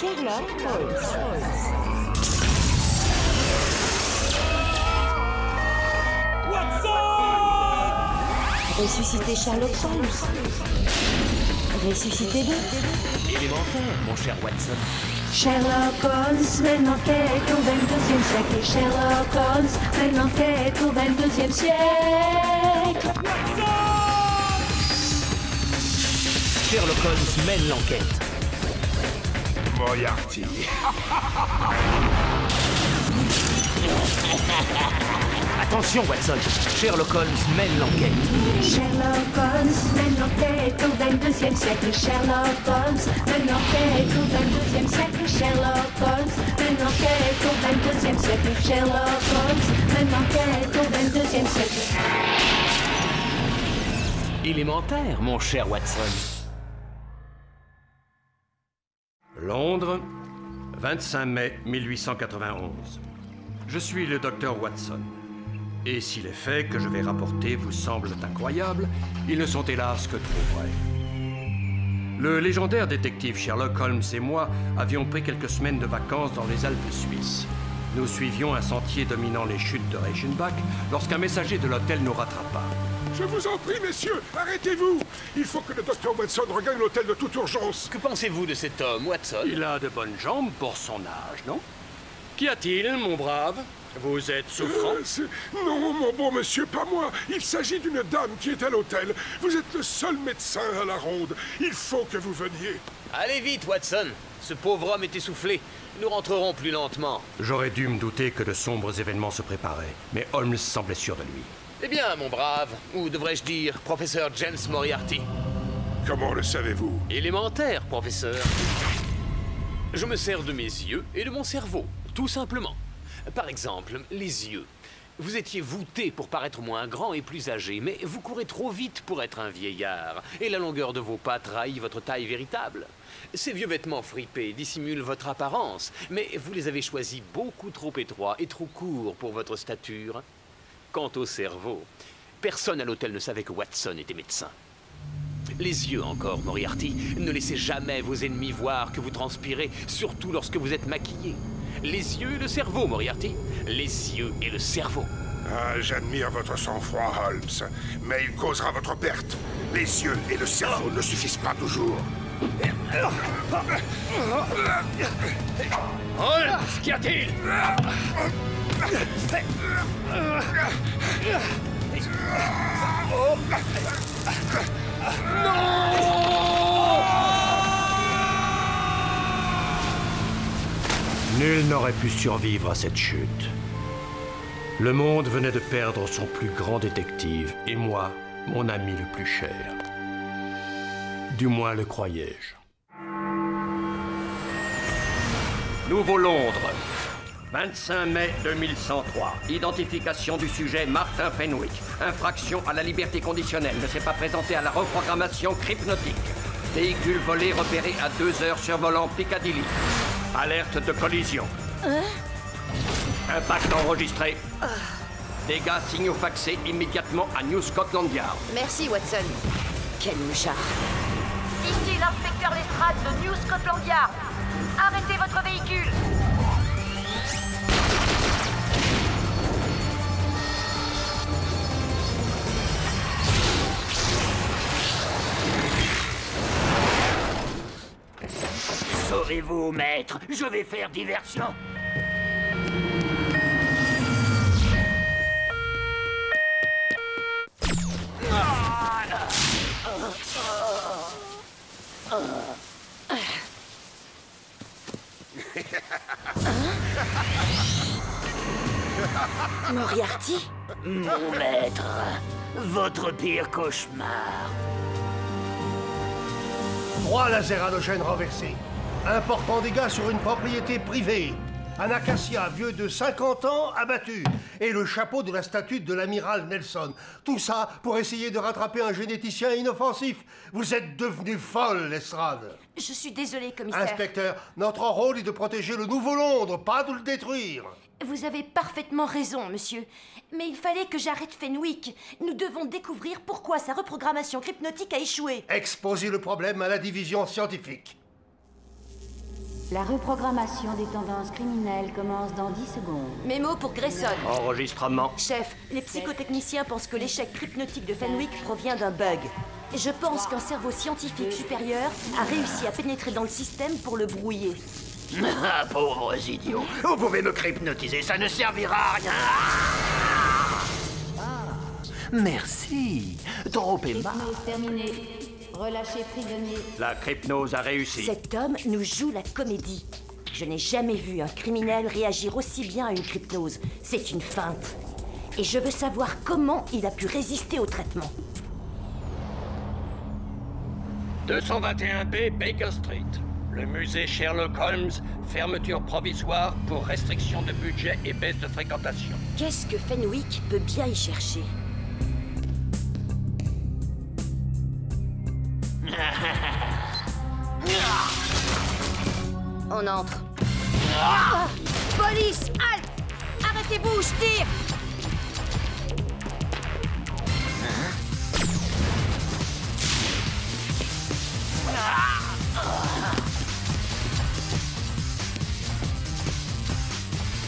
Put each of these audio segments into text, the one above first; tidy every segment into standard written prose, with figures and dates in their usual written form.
Sherlock Holmes. Ressuscitez Sherlock Holmes. Ressuscitez-le. Élémentaire, mon cher Watson. Sherlock Holmes mène l'enquête au 22e siècle. Et Sherlock Holmes mène l'enquête au 22e siècle. Sherlock Holmes mène l'enquête. Moriarty. Attention, Watson. Sherlock Holmes mène l'enquête. Sherlock Holmes mène l'enquête au 22e siècle. Sherlock Holmes mène l'enquête au 22e siècle. Sherlock Holmes mène l'enquête au 22e siècle. Sherlock Holmes mène l'enquête au 22e siècle. Élémentaire, mon cher Watson. Londres, 25 mai 1891. Je suis le docteur Watson. Et si les faits que je vais rapporter vous semblent incroyables, ils ne sont hélas que trop vrais. Le légendaire détective Sherlock Holmes et moi avions pris quelques semaines de vacances dans les Alpes suisses. Nous suivions un sentier dominant les chutes de Reichenbach lorsqu'un messager de l'hôtel nous rattrapa. Je vous en prie, messieurs, arrêtez-vous. Il faut que le docteur Watson regagne l'hôtel de toute urgence. Que pensez-vous de cet homme, Watson? Il a de bonnes jambes pour son âge, non? Qu'y a-t-il, mon brave? Vous êtes souffrant? Non, mon bon monsieur, pas moi. Il s'agit d'une dame qui est à l'hôtel. Vous êtes le seul médecin à la ronde. Il faut que vous veniez. Allez vite, Watson. Ce pauvre homme est essoufflé. Nous rentrerons plus lentement. J'aurais dû me douter que de sombres événements se préparaient, mais Holmes semblait sûr de lui. Eh bien, mon brave, ou devrais-je dire, professeur James Moriarty. Comment le savez-vous? Élémentaire, professeur. Je me sers de mes yeux et de mon cerveau, tout simplement. Par exemple, les yeux. Vous étiez voûté pour paraître moins grand et plus âgé, mais vous courez trop vite pour être un vieillard, et la longueur de vos pas trahit votre taille véritable. Ces vieux vêtements fripés dissimulent votre apparence, mais vous les avez choisis beaucoup trop étroits et trop courts pour votre stature. Quant au cerveau, personne à l'hôtel ne savait que Watson était médecin. Les yeux encore, Moriarty. Ne laissez jamais vos ennemis voir que vous transpirez, surtout lorsque vous êtes maquillé. Les yeux et le cerveau, Moriarty. Les yeux et le cerveau. Ah, j'admire votre sang-froid, Holmes, mais il causera votre perte. Les yeux et le cerveau ne suffisent pas toujours. Holmes, qu'y a-t-il? Nul n'aurait pu survivre à cette chute. Le monde venait de perdre son plus grand détective, et moi, mon ami le plus cher. Du moins le croyais-je. Nouveau-Londres, 25 mai 2103. Identification du sujet Martin Fenwick. Infraction à la liberté conditionnelle. Ne s'est pas présenté à la reprogrammation crypnotique. Véhicule volé repéré à 2 heures survolant Piccadilly. Alerte de collision. Impact enregistré. Dégâts signaux faxés immédiatement à New Scotland Yard. Merci, Watson. Quel mouchard. Ici l'inspecteur Lestrade de New Scotland Yard. Arrêtez votre véhicule. Saurez-vous, maître, je vais faire diversion. Moriarty? Mon maître, votre pire cauchemar. 3 lasers halogènes renversés. Important dégât sur une propriété privée. Un acacia vieux de 50 ans abattu. Et le chapeau de la statue de l'amiral Nelson. Tout ça pour essayer de rattraper un généticien inoffensif. Vous êtes devenu folle, Lestrade. Je suis désolée, commissaire. Inspecteur, notre rôle est de protéger le Nouveau Londres, pas de le détruire. Vous avez parfaitement raison, monsieur. Mais il fallait que j'arrête Fenwick. Nous devons découvrir pourquoi sa reprogrammation crypnotique a échoué. Exposez le problème à la division scientifique. La reprogrammation des tendances criminelles commence dans 10 secondes. Mémo pour Grayson. Enregistrement. Chef, les psychotechniciens pensent que l'échec hypnotique de Fenwick provient d'un bug. Et je pense qu'un cerveau scientifique supérieur a réussi à pénétrer dans le système pour le brouiller. Ah, pauvres idiots. Vous pouvez me hypnotiser, ça ne servira à rien. Merci. Trop aimable. Hypnose terminée. Relâchez prisonnier. La crypnose a réussi. Cet homme nous joue la comédie. Je n'ai jamais vu un criminel réagir aussi bien à une crypnose. C'est une feinte. Et je veux savoir comment il a pu résister au traitement. 221B Baker Street. Le musée Sherlock Holmes, fermeture provisoire pour restriction de budget et baisse de fréquentation. Qu'est-ce que Fenwick peut bien y chercher? On entre. Ah! Police! Halte! Arrêtez-vous, je tire!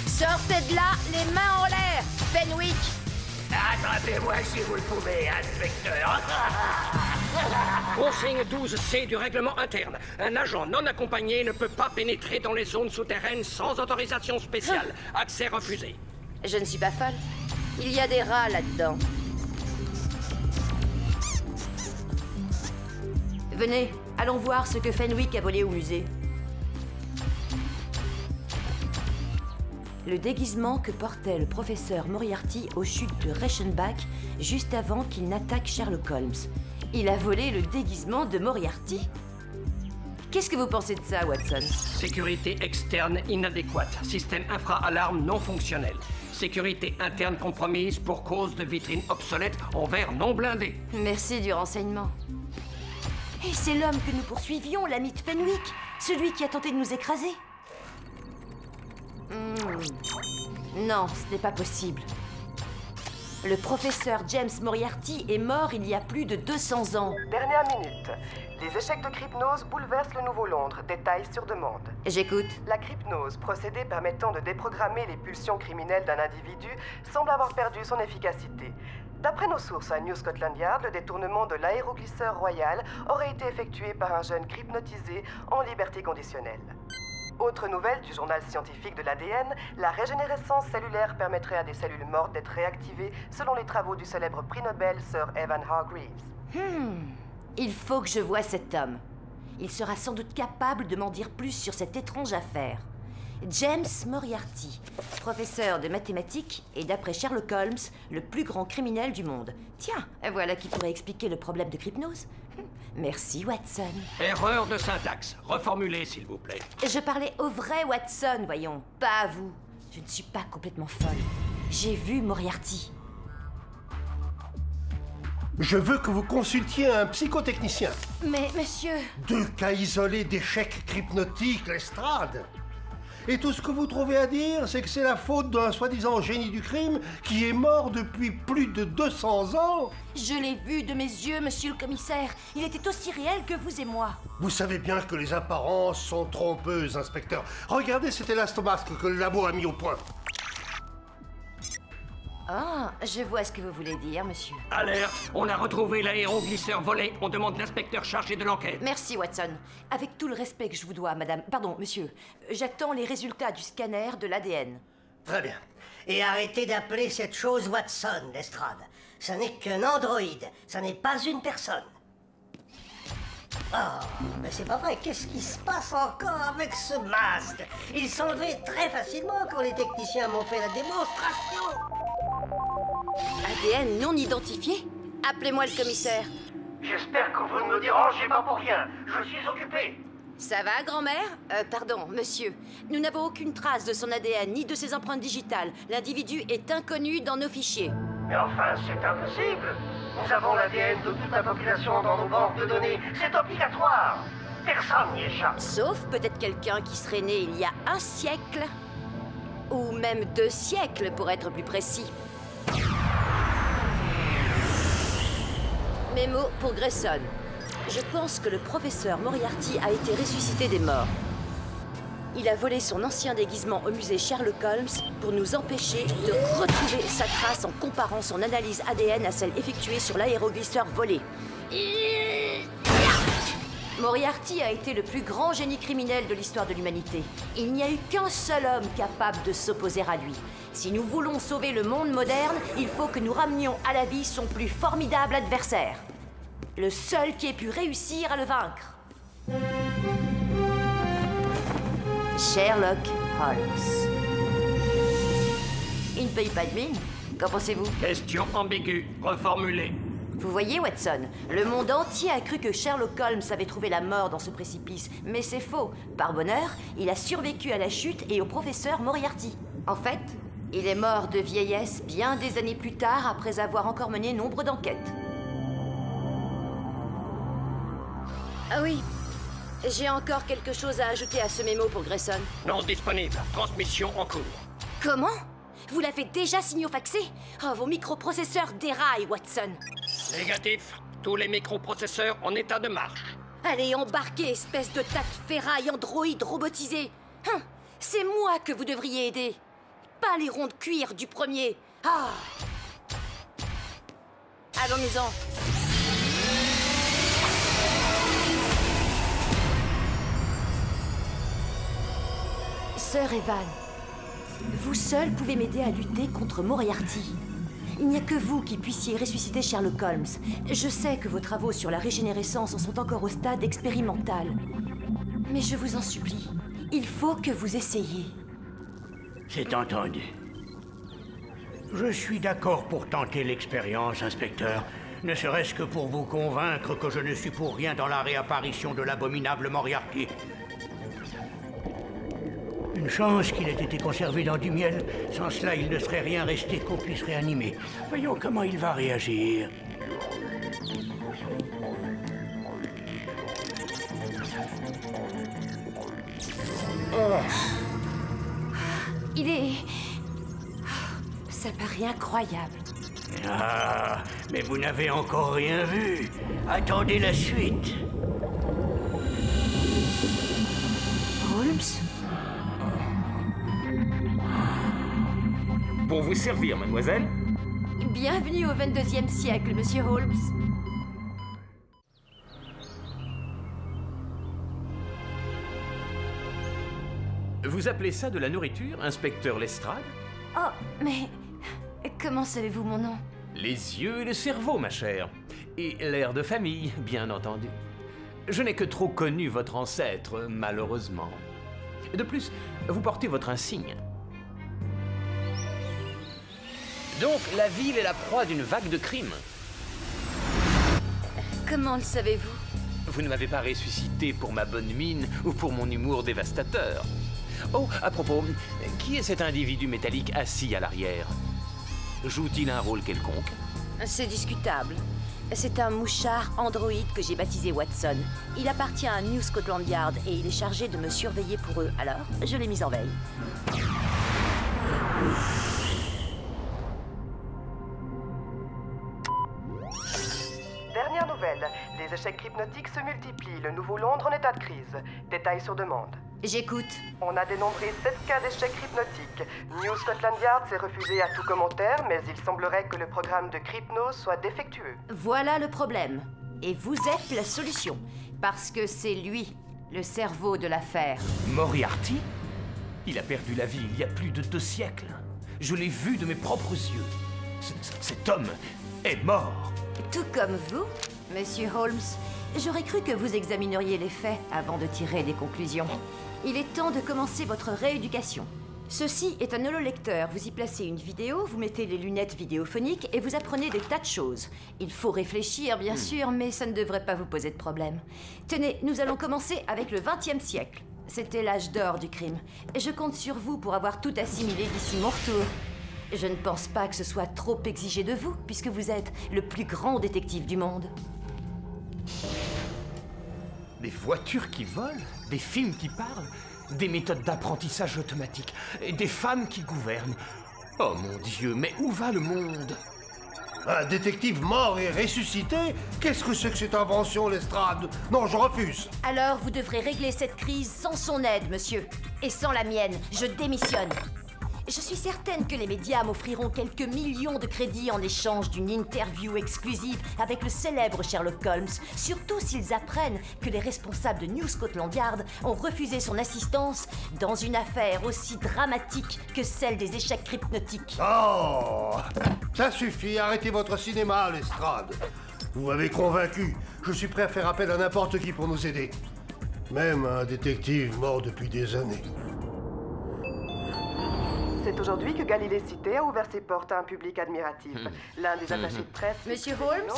Sortez de là, les mains en l'air! Fenwick! Attrapez-moi si vous le pouvez, inspecteur. Consigne 12C du règlement interne. Un agent non accompagné ne peut pas pénétrer dans les zones souterraines sans autorisation spéciale. Accès refusé. Je ne suis pas folle. Il y a des rats là-dedans. Venez, allons voir ce que Fenwick a volé au musée. Le déguisement que portait le professeur Moriarty aux chutes de Reichenbach juste avant qu'il n'attaque Sherlock Holmes. Il a volé le déguisement de Moriarty. Qu'est-ce que vous pensez de ça, Watson? Sécurité externe inadéquate. Système infra-alarme non fonctionnel. Sécurité interne compromise pour cause de vitrine obsolète en verre non blindé. Merci du renseignement. Et c'est l'homme que nous poursuivions, l'ami de Fenwick, celui qui a tenté de nous écraser. Non, ce n'est pas possible. Le professeur James Moriarty est mort il y a plus de 200 ans. Dernière minute. Les échecs de crypnose bouleversent le Nouveau-Londres. Détails sur demande. J'écoute. La crypnose, procédé permettant de déprogrammer les pulsions criminelles d'un individu, semble avoir perdu son efficacité. D'après nos sources à New Scotland Yard, le détournement de l'aéroglisseur royal aurait été effectué par un jeune hypnotisé en liberté conditionnelle. Autre nouvelle du journal scientifique de l'ADN, la régénérescence cellulaire permettrait à des cellules mortes d'être réactivées selon les travaux du célèbre prix Nobel Sir Evan Hargreaves. Il faut que je voie cet homme. Il sera sans doute capable de m'en dire plus sur cette étrange affaire. James Moriarty, professeur de mathématiques et d'après Sherlock Holmes, le plus grand criminel du monde. Tiens, voilà qui pourrait expliquer le problème de crypnose. Merci, Watson. Erreur de syntaxe. Reformulez, s'il vous plaît. Je parlais au vrai Watson, voyons, pas à vous. Je ne suis pas complètement folle. J'ai vu Moriarty. Je veux que vous consultiez un psychotechnicien. Mais, monsieur... 2 cas isolés d'échecs hypnotiques, Lestrade. Et tout ce que vous trouvez à dire, c'est que c'est la faute d'un soi-disant génie du crime qui est mort depuis plus de 200 ans. Je l'ai vu de mes yeux, monsieur le commissaire. Il était aussi réel que vous et moi. Vous savez bien que les apparences sont trompeuses, inspecteur. Regardez cet élastomasque que le labo a mis au point. Ah, je vois ce que vous voulez dire, monsieur. Alerte, on a retrouvé l'aéroglisseur volé. On demande l'inspecteur chargé de l'enquête. Merci, Watson. Avec tout le respect que je vous dois, madame... Pardon, monsieur. J'attends les résultats du scanner de l'ADN. Très bien. Et arrêtez d'appeler cette chose Watson, Lestrade. Ce n'est qu'un androïde. Ça n'est pas une personne. Oh, mais c'est pas vrai. Qu'est-ce qui se passe encore avec ce masque? Il s'enlevait très facilement quand les techniciens m'ont fait la démonstration. ADN non identifié? Appelez-moi le commissaire. J'espère que vous ne me dérangez pas pour rien. Je suis occupé. Ça va, grand-mère? Pardon, monsieur. Nous n'avons aucune trace de son ADN ni de ses empreintes digitales. L'individu est inconnu dans nos fichiers. Mais enfin, c'est impossible. Nous avons l'ADN de toute la population dans nos banques de données. C'est obligatoire. Personne n'y échappe. Sauf peut-être quelqu'un qui serait né il y a 1 siècle. Ou même 2 siècles, pour être plus précis. Mémo pour Grayson. Je pense que le professeur Moriarty a été ressuscité des morts. Il a volé son ancien déguisement au musée Sherlock Holmes pour nous empêcher de retrouver sa trace en comparant son analyse ADN à celle effectuée sur l'aéroglisseur volé. Moriarty a été le plus grand génie criminel de l'histoire de l'humanité. Il n'y a eu qu'un seul homme capable de s'opposer à lui. Si nous voulons sauver le monde moderne, il faut que nous ramenions à la vie son plus formidable adversaire. Le seul qui ait pu réussir à le vaincre. Sherlock Holmes. Il ne paye pas de mine. Qu'en pensez-vous? Question ambiguë, reformulée. Vous voyez, Watson, le monde entier a cru que Sherlock Holmes avait trouvé la mort dans ce précipice. Mais c'est faux. Par bonheur, il a survécu à la chute et au professeur Moriarty. En fait, il est mort de vieillesse bien des années plus tard après avoir encore mené nombre d'enquêtes. Ah oui, j'ai encore quelque chose à ajouter à ce mémo pour Grayson. Non disponible. Transmission en cours. Comment? Vous l'avez déjà signofaxé? Oh, vos microprocesseurs déraillent, Watson. Négatif. Tous les microprocesseurs en état de marche. Allez, embarquez, espèce de tas de ferraille androïde robotisé. Hein, c'est moi que vous devriez aider. Pas les ronds de cuir du premier. Ah! Allons-nous-en. Sir Evan, vous seul pouvez m'aider à lutter contre Moriarty. Il n'y a que vous qui puissiez ressusciter Sherlock Holmes. Je sais que vos travaux sur la régénérescence en sont encore au stade expérimental. Mais je vous en supplie, il faut que vous essayiez. C'est entendu. Je suis d'accord pour tenter l'expérience, inspecteur. Ne serait-ce que pour vous convaincre que je ne suis pour rien dans la réapparition de l'abominable Moriarty. Une chance qu'il ait été conservé dans du miel. Sans cela, il ne serait rien resté qu'on puisse réanimer. Voyons comment il va réagir. Il est... Ça paraît incroyable. Ah, mais vous n'avez encore rien vu. Attendez la suite. Holmes? Pour vous servir, mademoiselle. Bienvenue au 22e siècle, monsieur Holmes. Vous appelez ça de la nourriture, inspecteur Lestrade? Oh, mais... Comment savez-vous mon nom? Les yeux et le cerveau, ma chère. Et l'air de famille, bien entendu. Je n'ai que trop connu votre ancêtre, malheureusement. De plus, vous portez votre insigne. Donc, la ville est la proie d'une vague de crimes. Comment le savez-vous? Vous ne m'avez pas ressuscité pour ma bonne mine ou pour mon humour dévastateur. Oh, à propos, qui est cet individu métallique assis à l'arrière? Joue-t-il un rôle quelconque? C'est discutable. C'est un mouchard androïde que j'ai baptisé Watson. Il appartient à New Scotland Yard et il est chargé de me surveiller pour eux. Alors, je l'ai mis en veille. Dernière nouvelle, les échecs hypnotiques se multiplient. Le Nouveau Londres en état de crise. Détails sur demande. J'écoute. On a dénombré 7 cas d'échecs hypnotiques. New Scotland Yard s'est refusé à tout commentaire, mais il semblerait que le programme de Crypnose soit défectueux. Voilà le problème. Et vous êtes la solution. Parce que c'est lui, le cerveau de l'affaire. Moriarty? Il a perdu la vie il y a plus de 2 siècles. Je l'ai vu de mes propres yeux. Cet homme est mort. Tout comme vous, monsieur Holmes. J'aurais cru que vous examineriez les faits avant de tirer des conclusions. Il est temps de commencer votre rééducation. Ceci est un hololecteur. Vous y placez une vidéo, vous mettez les lunettes vidéophoniques et vous apprenez des tas de choses. Il faut réfléchir, bien sûr, mais ça ne devrait pas vous poser de problème. Tenez, nous allons commencer avec le 20e siècle. C'était l'âge d'or du crime. Je compte sur vous pour avoir tout assimilé d'ici mon retour. Je ne pense pas que ce soit trop exigé de vous, puisque vous êtes le plus grand détective du monde. Des voitures qui volent, des films qui parlent, des méthodes d'apprentissage automatique, et des femmes qui gouvernent. Oh mon Dieu, mais où va le monde? Un détective mort et ressuscité? Qu'est-ce que c'est que cette invention, Lestrade? Non, je refuse. Alors, vous devrez régler cette crise sans son aide, monsieur. Et sans la mienne, je démissionne. Je suis certaine que les médias m'offriront quelques millions de crédits en échange d'une interview exclusive avec le célèbre Sherlock Holmes, surtout s'ils apprennent que les responsables de New Scotland Yard ont refusé son assistance dans une affaire aussi dramatique que celle des échecs crypnotiques. Oh! Ça suffit, arrêtez votre cinéma, Lestrade. Vous m'avez convaincu. Je suis prêt à faire appel à n'importe qui pour nous aider. Même un détective mort depuis des années. C'est aujourd'hui que Galilée Cité a ouvert ses portes à un public admiratif. L'un des attachés de presse... Monsieur Holmes,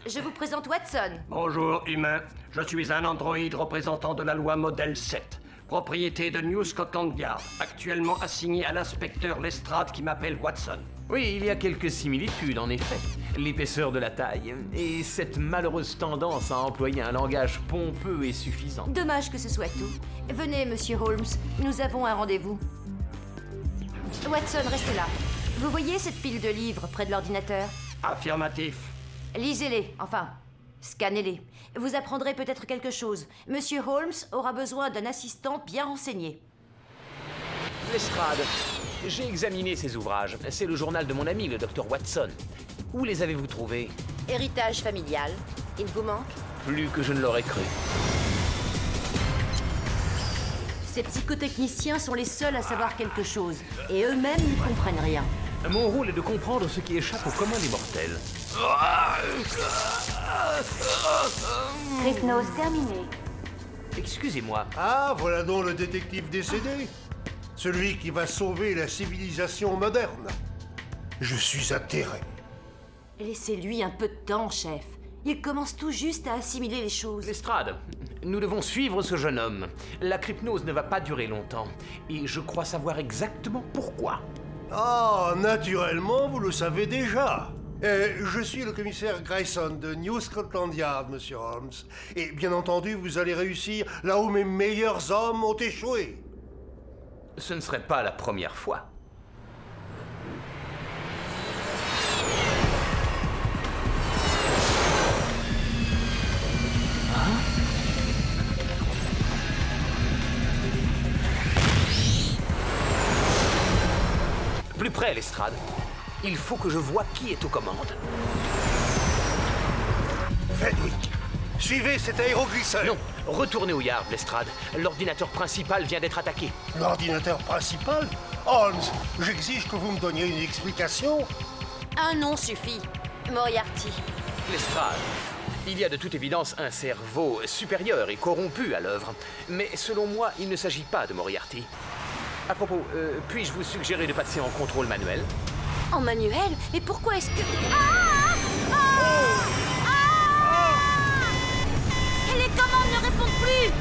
je vous présente Watson. Bonjour, humain. Je suis un androïde représentant de la loi modèle 7, propriété de New Scotland Yard, actuellement assigné à l'inspecteur Lestrade qui m'appelle Watson. Oui, il y a quelques similitudes, en effet. L'épaisseur de la taille et cette malheureuse tendance à employer un langage pompeux et suffisant. Dommage que ce soit tout. Venez, monsieur Holmes, nous avons un rendez-vous. Watson, restez là. Vous voyez cette pile de livres près de l'ordinateur? Affirmatif. Lisez-les, enfin, scannez-les. Vous apprendrez peut-être quelque chose. Monsieur Holmes aura besoin d'un assistant bien renseigné. Lestrade, j'ai examiné ces ouvrages. C'est le journal de mon ami, le docteur Watson. Où les avez-vous trouvés? Héritage familial. Il vous manque? Plus que je ne l'aurais cru. Ces psychotechniciens sont les seuls à savoir quelque chose, et eux-mêmes n'y comprennent rien. Mon rôle est de comprendre ce qui échappe au commun des mortels. Hypnose terminée. Excusez-moi. Ah, voilà donc le détective décédé. Celui qui va sauver la civilisation moderne. Je suis atterré. Laissez-lui un peu de temps, chef. Il commence tout juste à assimiler les choses. Lestrade, nous devons suivre ce jeune homme. La crypnose ne va pas durer longtemps. Et je crois savoir exactement pourquoi. Ah, naturellement, vous le savez déjà. Je suis le commissaire Grayson de New Scotland Yard, monsieur Holmes. Et bien entendu, vous allez réussir là où mes meilleurs hommes ont échoué. Ce ne serait pas la première fois. Plus près, Lestrade. Il faut que je voie qui est aux commandes. Fenwick, suivez cet aéroglisseur. Non, retournez au yard, Lestrade. L'ordinateur principal vient d'être attaqué. L'ordinateur principal? Holmes, j'exige que vous me donniez une explication. Un nom suffit. Moriarty. Lestrade, il y a de toute évidence un cerveau supérieur et corrompu à l'œuvre. Mais selon moi, il ne s'agit pas de Moriarty. À propos, puis-je vous suggérer de passer en contrôle manuel? En manuel? Mais pourquoi est-ce que... Et les commandes ne répondent plus!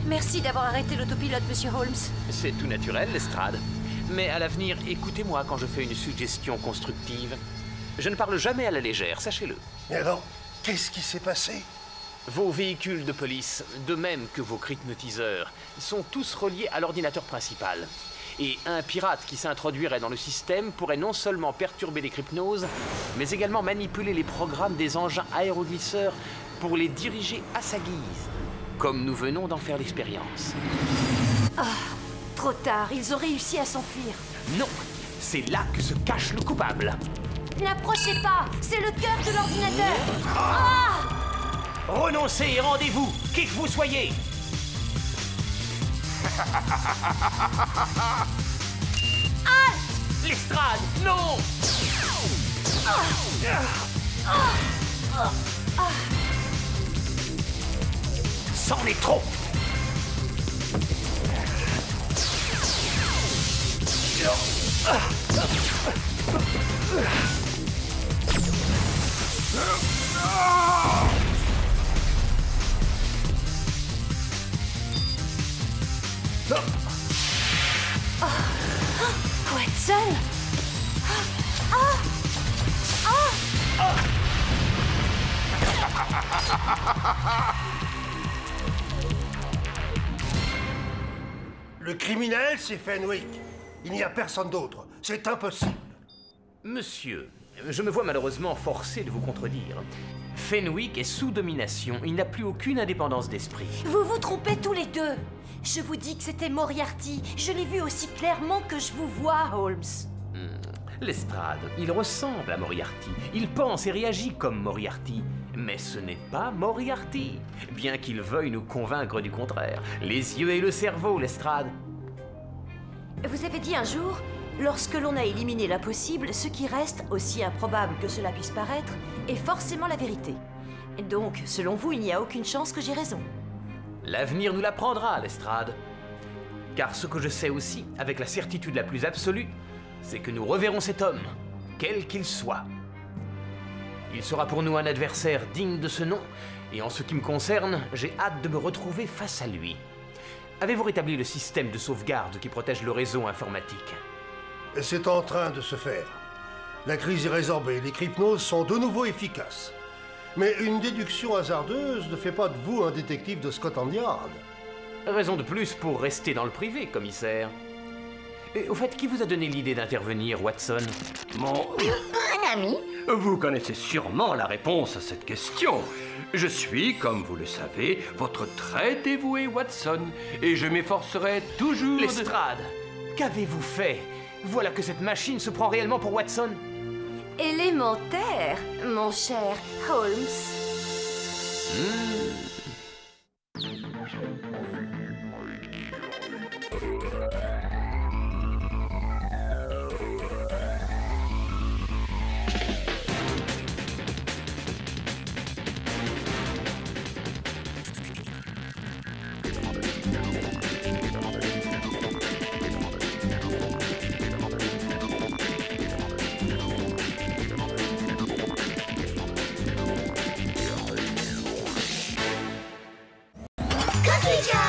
Merci d'avoir arrêté l'autopilote, monsieur Holmes. C'est tout naturel, Lestrade. Mais à l'avenir, écoutez-moi quand je fais une suggestion constructive. Je ne parle jamais à la légère, sachez-le. Mais alors, qu'est-ce qui s'est passé? Vos véhicules de police, de même que vos crypnotiseurs, sont tous reliés à l'ordinateur principal. Et un pirate qui s'introduirait dans le système pourrait non seulement perturber les crypnoses, mais également manipuler les programmes des engins aéroglisseurs pour les diriger à sa guise, comme nous venons d'en faire l'expérience. Ah, trop tard, ils ont réussi à s'enfuir. Non, c'est là que se cache le coupable. N'approchez pas, c'est le cœur de l'ordinateur. Ah! Renoncez et rendez-vous, qui que vous soyez. Halt! Lestrade, non! C'en est trop! Watson? Le criminel, c'est Fenwick. Il n'y a personne d'autre. C'est impossible. Monsieur, je me vois malheureusement forcé de vous contredire. Fenwick est sous domination. Il n'a plus aucune indépendance d'esprit. Vous vous trompez tous les deux. Je vous dis que c'était Moriarty. Je l'ai vu aussi clairement que je vous vois, Holmes. Lestrade, il ressemble à Moriarty. Il pense et réagit comme Moriarty. Mais ce n'est pas Moriarty. Bien qu'il veuille nous convaincre du contraire. Les yeux et le cerveau, Lestrade. Vous avez dit un jour, lorsque l'on a éliminé l'impossible, ce qui reste, aussi improbable que cela puisse paraître, est forcément la vérité. Donc, selon vous, il n'y a aucune chance que j'ai raison. L'avenir nous l'apprendra, Lestrade. Car ce que je sais aussi, avec la certitude la plus absolue, c'est que nous reverrons cet homme, quel qu'il soit. Il sera pour nous un adversaire digne de ce nom, et en ce qui me concerne, j'ai hâte de me retrouver face à lui. Avez-vous rétabli le système de sauvegarde qui protège le réseau informatique? C'est en train de se faire. La crise est résorbée, les crypnoses sont de nouveau efficaces. Mais une déduction hasardeuse ne fait pas de vous un détective de Scotland Yard. Raison de plus pour rester dans le privé, commissaire. Et au fait, qui vous a donné l'idée d'intervenir, Watson? Un ami? Vous connaissez sûrement la réponse à cette question. Je suis, comme vous le savez, votre très dévoué Watson, et je m'efforcerai toujours Lestrade, qu'avez-vous fait? Voilà que cette machine se prend réellement pour Watson. Élémentaire, mon cher Holmes. Cookie Jar!